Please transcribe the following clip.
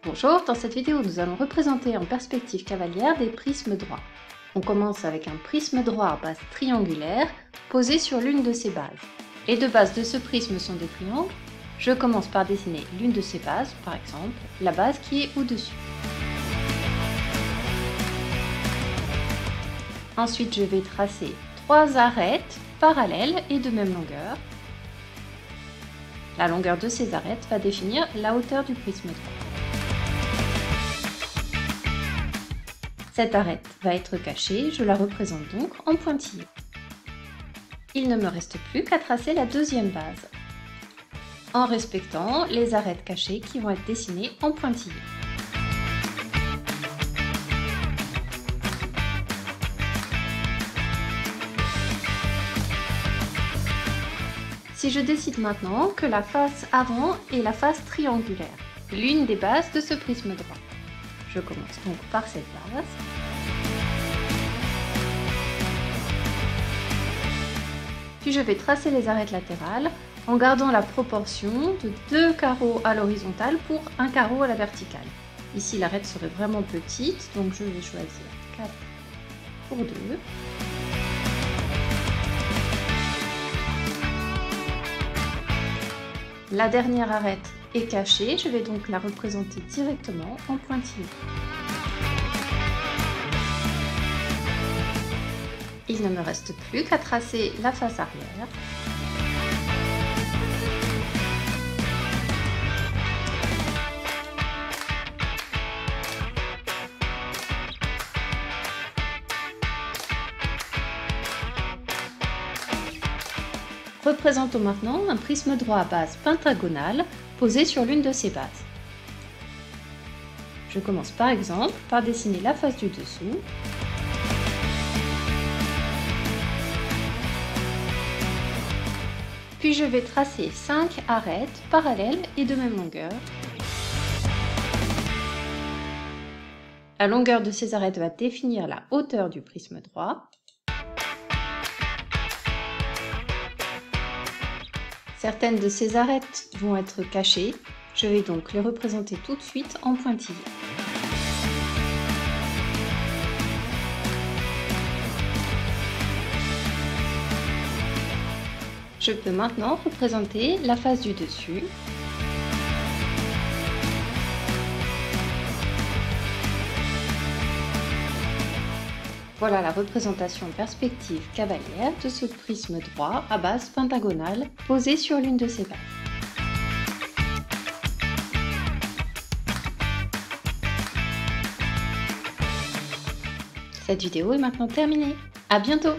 Bonjour, dans cette vidéo nous allons représenter en perspective cavalière des prismes droits. On commence avec un prisme droit à base triangulaire posé sur l'une de ses bases. Les deux bases de ce prisme sont des triangles. Je commence par dessiner l'une de ces bases, par exemple la base qui est au-dessus. Ensuite je vais tracer trois arêtes parallèles et de même longueur. La longueur de ces arêtes va définir la hauteur du prisme droit. Cette arête va être cachée, je la représente donc en pointillé. Il ne me reste plus qu'à tracer la deuxième base, en respectant les arêtes cachées qui vont être dessinées en pointillé. Si je décide maintenant que la face avant est la face triangulaire, l'une des bases de ce prisme droit. Je commence donc par cette base. Puis je vais tracer les arêtes latérales en gardant la proportion de 2 carreaux à l'horizontale pour un carreau à la verticale. Ici l'arête serait vraiment petite, donc je vais choisir 4 pour 2. La dernière arête est cachée, je vais donc la représenter directement en pointillé. Il ne me reste plus qu'à tracer la face arrière. Représentons maintenant un prisme droit à base pentagonale posé sur l'une de ses bases. Je commence par exemple par dessiner la face du dessous. Puis je vais tracer 5 arêtes parallèles et de même longueur. La longueur de ces arêtes va définir la hauteur du prisme droit. Certaines de ces arêtes vont être cachées, je vais donc les représenter tout de suite en pointillé. Je peux maintenant représenter la face du dessus. Voilà la représentation perspective cavalière de ce prisme droit à base pentagonale posé sur l'une de ses bases. Cette vidéo est maintenant terminée. À bientôt!